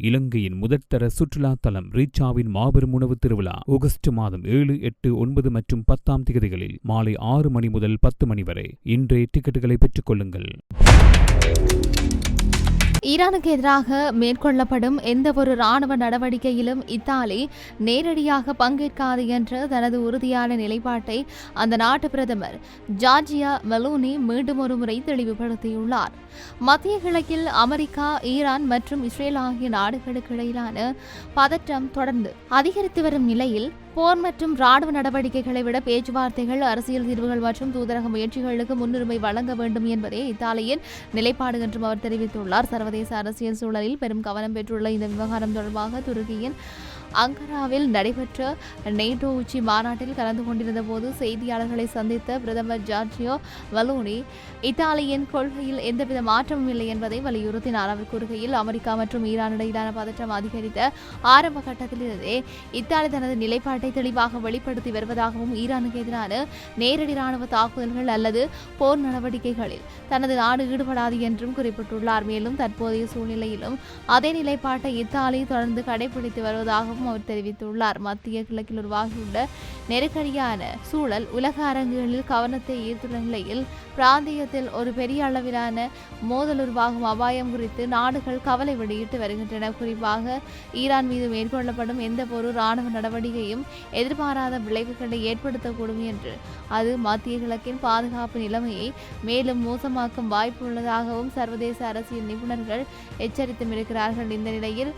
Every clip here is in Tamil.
இலங்கையின் முதற்தர சுற்றுலா தலம் ரீச்சாவின் மாபெரும் உணவு திருவிழா ஆகஸ்ட் மாதம் 7, 8, 9 மற்றும் 10 தேதிகளில் மாலை 6 மணி முதல் 10 மணி வரை. இன்றே டிக்கெட்டுகளை பெற்றுக் கொள்ளுங்கள். ஈரானுக்கு எதிராக மேற்கொள்ளப்படும் எந்தவொரு இராணுவ நடவடிக்கையிலும் இத்தாலி நேரடியாக பங்கேற்காது என்ற தனது உறுதியான நிலைப்பாட்டை அந்த நாட்டு பிரதமர் ஜார்ஜியா மெலோனி மீண்டும் ஒருமுறை தெளிவுபடுத்தியுள்ளார். மத்திய கிழக்கில் அமெரிக்கா, ஈரான் மற்றும் இஸ்ரேல் ஆகிய நாடுகளுக்கு இடையிலான பதற்றம் தொடர்ந்து அதிகரித்து வரும் நிலையில் போர் மற்றும் ராணுவ நடவடிக்கைகளை விட பேச்சுவார்த்தைகள், அரசியல் தீர்வுகள் மற்றும் தூதரக முயற்சிகளுக்கு முன்னுரிமை வழங்க வேண்டும் என்பதே இத்தாலியின் நிலைப்பாடு என்றும் அவர் தெரிவித்துள்ளார். சர்வதேச அரசியல் சூழலில் பெரும் கவனம் பெற்றுள்ள இந்த விவகாரம் தொடர்பாக துருக்கியின் அங்கராவில் நடைபெற்ற நேட்டோ உச்சி மாநாட்டில் கலந்து கொண்டிருந்த போது செய்தியாளர்களை சந்தித்த பிரதமர் ஜார்ஜியோ மெலோனி இத்தாலியின் கொள்கையில் எந்தவித மாற்றமும் இல்லை என்பதை வலியுறுத்தினார். அவர் கூறுகையில், அமெரிக்கா மற்றும் ஈரான் இடையிலான பதற்றம் அதிகரித்த ஆரம்ப கட்டத்திலிருந்தே இத்தாலி தனது நிலைப்பாட்டை தெளிவாக வெளிப்படுத்தி வருவதாகவும், ஈரானுக்கு எதிரான நேரடி ராணுவ தாக்குதல்கள் அல்லது போர் நடவடிக்கைகளில் தனது நாடு ஈடுபடாது என்றும் குறிப்பிட்டுள்ளார். மேலும் தற்போதைய சூழ்நிலையிலும் அதே நிலைப்பாட்டை இத்தாலி தொடர்ந்து கடைபிடித்து வருவதாகவும் அவர் தெரிவித்துள்ளார். மத்திய கிழக்கில் உருவாகியுள்ள நெருக்கடியான சூழல் உலக அரங்குகளில் கவனத்தை ஈர்த்துள்ள நிலையில் பிராந்தியத்தில் ஒரு பெரிய அளவிலான மோதல் உருவாகும் அபாயம் குறித்து நாடுகள் கவலை வெளியிட்டு வருகின்றன. குறிப்பாக ஈரான் மீது மேற்கொள்ளப்படும் எந்த ஒரு இராணுவ நடவடிக்கையும் எதிர்பாராத விளைவுகளை ஏற்படுத்தக்கூடும் என்று அது மத்திய கிழக்கின் பாதுகாப்பு நிலைமையை மேலும் மோசமாக்கும் வாய்ப்பு உள்ளதாகவும் சர்வதேச அரசியல் நிபுணர்கள் எச்சரித்தும் இருக்கிறார்கள். இந்த நிலையில்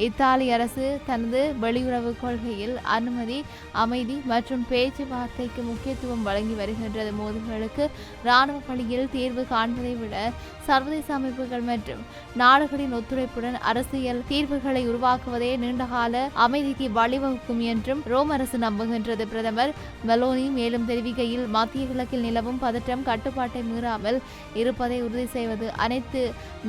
இத்தாலி அரசு தனது வெளியுறவு கொள்கையில் அனுமதி, அமைதி மற்றும் பேச்சுவார்த்தைக்கு முக்கியத்துவம் வழங்கி வருகின்றது. மோதல்களுக்கு இராணுவ வழியில் தீர்வு காண்பதை விட சர்வதேச அமைப்புகள் மற்றும் நாடுகளின் ஒத்துழைப்புடன் அரசியல் தீர்வுகளை உருவாக்குவதே நீண்டகால அமைதிக்கு வழிவகுக்கும் என்றும் ரோம் அரசு நம்புகின்றது. பிரதமர் மெலோனி மேலும் தெரிவிக்கையில், மத்திய கிழக்கில் நிலவும் பதற்றம் கட்டுப்பாட்டை மீறாமல் இருப்பதை உறுதி செய்வது அனைத்து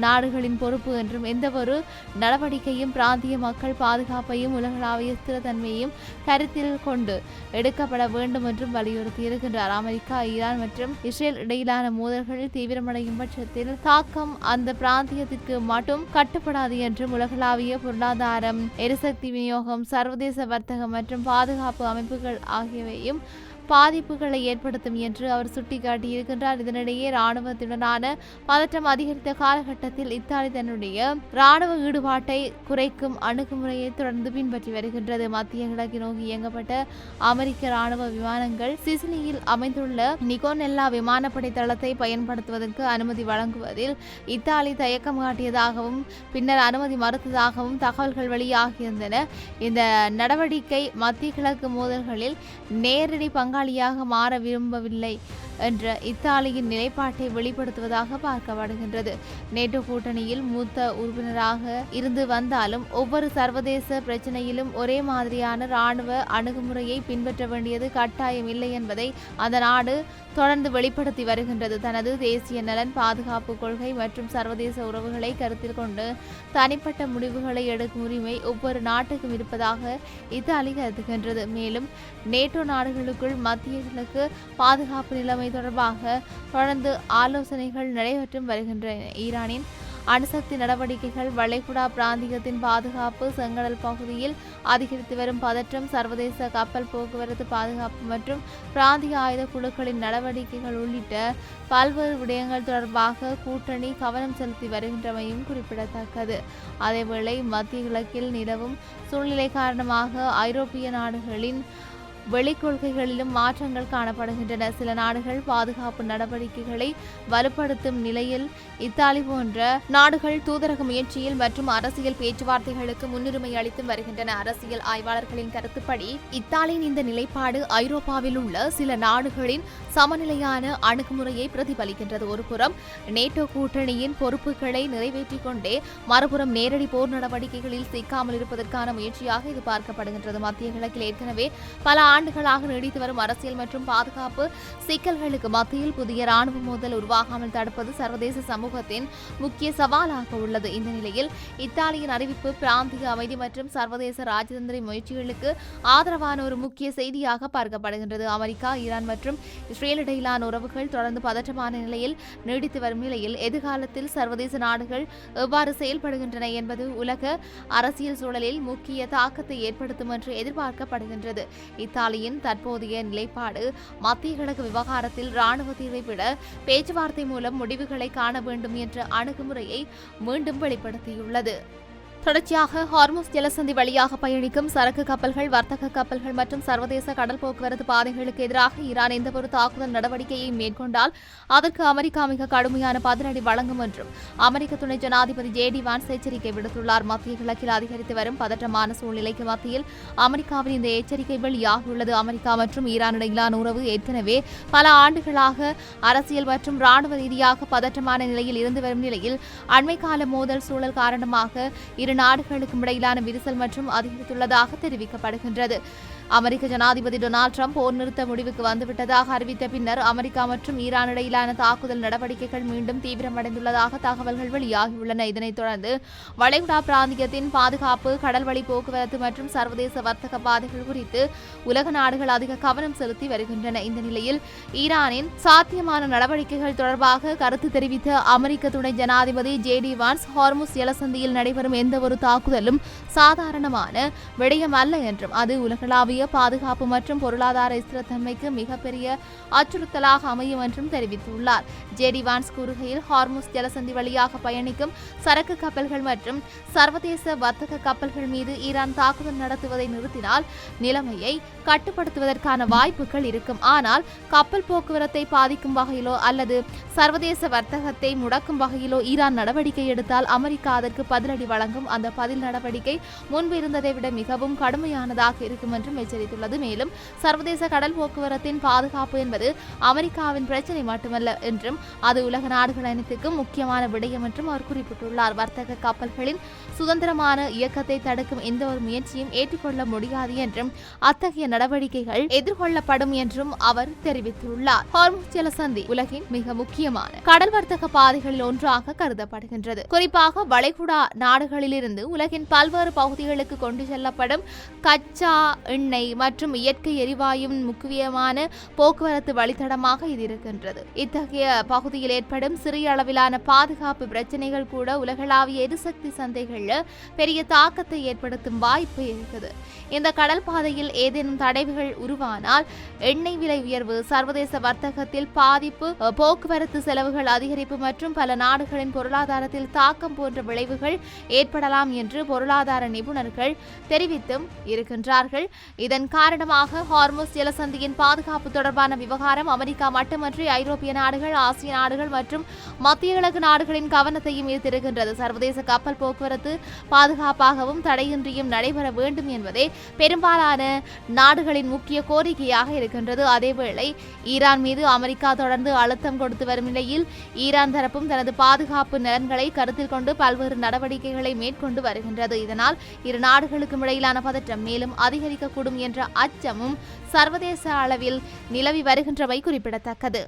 நாடுகளின் பொறுப்பு என்றும், எந்தவொரு நடவடிக்கையும் பிராந்திய மக்கள் பாதுகாப்பையும் உலகளாவிய ஸ்திரத்தன்மையையும் கருத்தில் கொண்டு எடுக்கப்பட வேண்டும் என்றும் வலியுறுத்தியிருக்கின்றார். அமெரிக்கா, ஈரான் மற்றும் இஸ்ரேல் இடையிலான மோதல்கள் தீவிரமடையும் பட்சத்தில் தாக்கம் அந்த பிராந்தியத்திற்கு மட்டும் கட்டுப்படாது என்றும், உலகளாவிய பொருளாதாரம், எரிசக்தி விநியோகம், சர்வதேச வர்த்தகம் மற்றும் பாதுகாப்பு அமைப்புகள் ஆகியவையும் பாதிப்புகளை ஏற்படுத்தும் என்று அவர் சுட்டிக்காட்டியிருக்கின்றார். இதனிடையே இராணுவத்துடனான பதற்றம் அதிகரித்த காலகட்டத்தில் இத்தாலி தன்னுடைய இராணுவ ஈடுபாட்டை குறைக்கும் அணுகுமுறையை தொடர்ந்து பின்பற்றி வருகின்றது. மத்திய கிழக்கு நோக்கி இயங்கப்பட்ட அமெரிக்க இராணுவ விமானங்கள் சிசிலியில் அமைந்துள்ள நிகோனெல்லா விமானப்படை தளத்தை பயன்படுத்துவதற்கு அனுமதி வழங்குவதில் இத்தாலி தயக்கம் காட்டியதாகவும் பின்னர் அனுமதி மறுத்ததாகவும் தகவல்கள் வெளியாகியிருந்தன. இந்த நடவடிக்கை மத்திய கிழக்கு மோதல்களில் நேரடி பங்காளியாக மாற விரும்பவில்லை என்ற இத்தாலியின் நிலைப்பாட்டை வெளிப்படுத்துவதாக பார்க்கப்படுகின்றது. நேட்டோ கூட்டணியில் மூத்த உறுப்பினராக இருந்து வந்தாலும் ஒவ்வொரு சர்வதேச பிரச்சினையிலும் ஒரே மாதிரியான இராணுவ அணுகுமுறையை பின்பற்ற வேண்டியது கட்டாயம் இல்லை என்பதை அந்த நாடு தொடர்ந்து வெளிப்படுத்தி வருகின்றது. தனது தேசிய நலன், பாதுகாப்பு கொள்கை மற்றும் சர்வதேச உறவுகளை கருத்தில் கொண்டு தனிப்பட்ட முடிவுகளை எடுக்கும் உரிமை ஒவ்வொரு நாட்டுக்கும் இருப்பதாக இத்தாலி கருதுகின்றது. மேலும் நேட்டோ நாடுகளுக்குள் மத்திய கிழக்கு பாதுகாப்பு நிலைமை தொடர்பாக தொடர்ந்து ஆலோசனைகள் நடைபெற்றும் வருகின்றன. ஈரானின் அணுசக்தி நடவடிக்கைகள், வளைகுடா பிராந்தியத்தின் பாதுகாப்பு, செங்கடல் பகுதியில் அதிகரித்து வரும் பதற்றம், சர்வதேச கப்பல் போக்குவரத்து பாதுகாப்பு மற்றும் பிராந்திய ஆயுத குழுக்களின் நடவடிக்கைகள் உள்ளிட்ட பல்வேறு விடயங்கள் தொடர்பாக கூட்டணி கவனம் செலுத்தி வருகின்றமையும் குறிப்பிடத்தக்கது. அதேவேளை மத்திய கிழக்கில் நிலவும் சூழ்நிலை காரணமாக ஐரோப்பிய நாடுகளின் வெளிக்கொள்கைகளிலும் மாற்றங்கள் காணப்படுகின்றன. சில நாடுகள் பாதுகாப்பு நடவடிக்கைகளை வலுப்படுத்தும் நிலையில் இத்தாலி போன்ற நாடுகள் தூதரக முயற்சியில் மற்றும் அரசியல் பேச்சுவார்த்தைகளுக்கு முன்னுரிமை அளித்து வருகின்றன. அரசியல் ஆய்வாளர்களின் கருத்துப்படி இத்தாலியின் இந்த நிலைப்பாடு ஐரோப்பாவில் உள்ள சில நாடுகளின் சமநிலையான அணுகுமுறையை பிரதிபலிக்கின்றது. ஒருபுறம் நேட்டோ கூட்டணியின் பொறுப்புகளை நிறைவேற்றிக் கொண்டே மறுபுறம் நேரடி போர் நடவடிக்கைகளில் சிக்காமல் இருப்பதற்கான முயற்சியாக இது பார்க்கப்படுகின்றது. மத்திய கிழக்கில் ஏற்கனவே பல ஆண்டுகளாக நீடித்து வரும் அரசியல் மற்றும் பாதுகாப்பு சிக்கல்களுக்கு மத்தியில் புதிய ராணுவ மோதல் உருவாகாமல் தடுப்பது சர்வதேச சமூகத்தின் முக்கிய சவாலாக உள்ளது. இந்த நிலையில் இத்தாலியின் அறிவிப்பு பிராந்திய அமைதி மற்றும் சர்வதேச ராஜதந்திர முயற்சிகளுக்கு ஆதரவான ஒரு முக்கிய செய்தியாக பார்க்கப்படுகின்றது. அமெரிக்கா, ஈரான் மற்றும் இஸ்ரேல் இடையிலான உறவுகள் தொடர்ந்து பதற்றமான நிலையில் நீடித்து வரும் நிலையில் எதிர்காலத்தில் சர்வதேச நாடுகள் எவ்வாறு செயல்படுகின்றன என்பது உலக அரசியல் சூழலில் முக்கிய தாக்கத்தை ஏற்படுத்தும் என்று எதிர்பார்க்கப்படுகின்றது. இத்தாலியின் தற்போதைய நிலைப்பாடு மத்திய கிழக்கு விவகாரத்தில் ராணுவ தீர்வை விட பேச்சுவார்த்தை மூலம் முடிவுகளை காண வேண்டும் என்ற அணுகுமுறையை மீண்டும் வெளிப்படுத்தியுள்ளது. தொடர்ச்சியாக ஹார்முஸ் ஜலசந்தி வழியாக பயணிக்கும் சரக்கு கப்பல்கள், வர்த்தக கப்பல்கள் மற்றும் சர்வதேச கடல் போக்குவரத்து பாதைகளுக்கு எதிராக ஈரான் எந்தவொரு தாக்குதல் நடவடிக்கையை மேற்கொண்டால் அதற்கு அமெரிக்கா மிக கடுமையான பதிலடி வழங்கும் என்றும் அமெரிக்க துணை ஜனாதிபதி JD வான்ஸ் எச்சரிக்கை விடுத்துள்ளார். மத்திய கிழக்கில் அதிகரித்து வரும் பதற்றமான சூழ்நிலைக்கு மத்தியில் அமெரிக்காவின் இந்த எச்சரிக்கை வெளியாகியுள்ளது. அமெரிக்கா மற்றும் ஈரான் இடையிலான உறவு ஏற்கனவே பல ஆண்டுகளாக அரசியல் மற்றும் ராணுவ ரீதியாக பதற்றமான நிலையில் இருந்து வரும் நிலையில் அண்மை கால மோதல் சூழல் காரணமாக இரு நாடுகளுக்கும் இடையிலான விரிசல் மற்றும் அதிகரித்துள்ளதாக தெரிவிக்கப்படுகின்றது. அமெரிக்க ஜனாதிபதி டொனால்ட் ட்ரம்ப் போர் நிறுத்த முடிவுக்கு வந்துவிட்டதாக அறிவித்த பின்னர் அமெரிக்கா மற்றும் ஈரான் இடையிலான தாக்குதல் நடவடிக்கைகள் மீண்டும் தீவிரமடைந்துள்ளதாக தகவல்கள் வெளியாகியுள்ளன. இதனைத் தொடர்ந்து வளைகுடா பிராந்தியத்தின் பாதுகாப்பு, கடல்வழி போக்குவரத்து மற்றும் சர்வதேச வர்த்தக பாதைகள் குறித்து உலக நாடுகள் அதிக கவனம் செலுத்தி வருகின்றன. இந்த நிலையில் ஈரானின் சாத்தியமான நடவடிக்கைகள் தொடர்பாக கருத்து தெரிவித்த அமெரிக்க துணை ஜனாதிபதி JD வான்ஸ், ஹார்முஸ் ஜலசந்தியில் நடைபெறும் எந்தவொரு தாக்குதலும் சாதாரணமான விடயம் அல்ல என்றும் அது உலகளாவிய பாதுகாப்பு மற்றும் பொருளாதார ஸ்திரத்தன்மைக்கு மிகப்பெரிய அச்சுறுத்தலாக அமையும் என்றும் தெரிவித்துள்ளார். JD வான்ஸ் கூறுகையில், ஹார்முஸ் ஜலசந்தி வழியாக பயணிக்கும் சரக்கு கப்பல்கள் மற்றும் சர்வதேச வர்த்தக கப்பல்கள் மீது ஈரான் தாக்குதல் நடத்துவதை நிறுத்தினால் நிலைமையை கட்டுப்படுத்துவதற்கான வாய்ப்புகள் இருக்கும். ஆனால் கப்பல் போக்குவரத்தை பாதிக்கும் வகையிலோ அல்லது சர்வதேச வர்த்தகத்தை முடக்கும் வகையிலோ ஈரான் நடவடிக்கை எடுத்தால் அமெரிக்கா அதற்கு பதிலடி வழங்கும். அந்த பதில் நடவடிக்கை முன்பு இருந்ததை விட மிகவும் கடுமையானதாக இருக்கும் என்றும் எச்சரித்துள்ளது. மேலும் சர்வதேச கடல் போக்குவரத்தின் பாதுகாப்பு என்பது அமெரிக்காவின் பிரச்சினை மட்டுமல்ல என்றும் அது உலக நாடுகள் அனைத்துக்கும் முக்கியமான விடயம் என்றும் அவர் குறிப்பிட்டுள்ளார். வர்த்தக கப்பல்களின் சுதந்திரமான இயக்கத்தை தடுக்கும் எந்த ஒரு முயற்சியும் ஏற்றுக்கொள்ள முடியாது என்றும் அத்தகைய நடவடிக்கைகள் எதிர்கொள்ளப்படும் என்றும் அவர் தெரிவித்துள்ளார். ஹார்முஸ் ஜலசந்தி உலகின் மிக முக்கியமான கடல் வர்த்தக பாதைகளில் ஒன்றாக கருதப்படுகின்றது. குறிப்பாக வளைகுடா நாடுகளிலிருந்து உலகின் பல்வேறு பகுதிகளுக்கு கொண்டு செல்லப்படும் கச்சா எண்ணெய் மற்றும் இயற்கை எரிவாயுவின் முக்கியமான போக்குவரத்து வழித்தடமாக இது இருக்கின்றது. இத்தகைய பகுதியில் ஏற்படும் சிறிய அளவிலான பாதுகாப்பு பிரச்சனைகள் கூட உலகளாவிய எரிசக்தி சந்தைகளில் பெரிய தாக்கத்தை ஏற்படுத்தும் வாய்ப்பு இருக்குது. இந்த கடல் பாதையில் ஏதேனும் தடைவுகள் உருவானால் எண்ணெய் விலை உயர்வு, சர்வதேச வர்த்தகத்தில் பாதிப்பு, போக்குவரத்து செலவுகள் அதிகரிப்பு மற்றும் பல நாடுகளின் பொருளாதாரத்தில் தாக்கம் போன்ற விளைவுகள் ஏற்படலாம் என்று பொருளாதார நிபுணர்கள் தெரிவித்தும் இருக்கின்றார்கள். இதன் காரணமாக ஹார்முஸ் ஜலசந்தியின் பாதுகாப்பு தொடர்பான விவகாரம் அமெரிக்கா மட்டுமன்றி ஐரோப்பிய நாடுகள், ஆசிய நாடுகள் மற்றும் மத்திய கிழக்கு நாடுகளின் கவனத்தையும் ஈர்த்திருக்கின்றது. சர்வதேச கப்பல் போக்குவரத்து பாதுகாப்பாகவும் தடையின்றியும் நடைபெற வேண்டும் என்பதே பெரும்பாலான நாடுகளின் முக்கிய கோரிக்கையாக இருக்கின்றது. அதேவேளை ஈரான் மீது அமெரிக்கா தொடர்ந்து அழுத்தம் கொடுத்து வரும் நிலையில் ஈரான் தரப்பும் தனது பாதுகாப்பு நலன்களை கருத்தில் கொண்டு பல்வேறு நடவடிக்கைகளை மேற்கொண்டு வருகின்றது. இதனால் இரு நாடுகளுக்கும் இடையிலான பதற்றம் மேலும் அதிகரிக்கக்கூடும் என்ற அச்சமும் சர்வதேச அளவில் நிலவி வருகின்றமை குறிப்பிடத்தக்கது.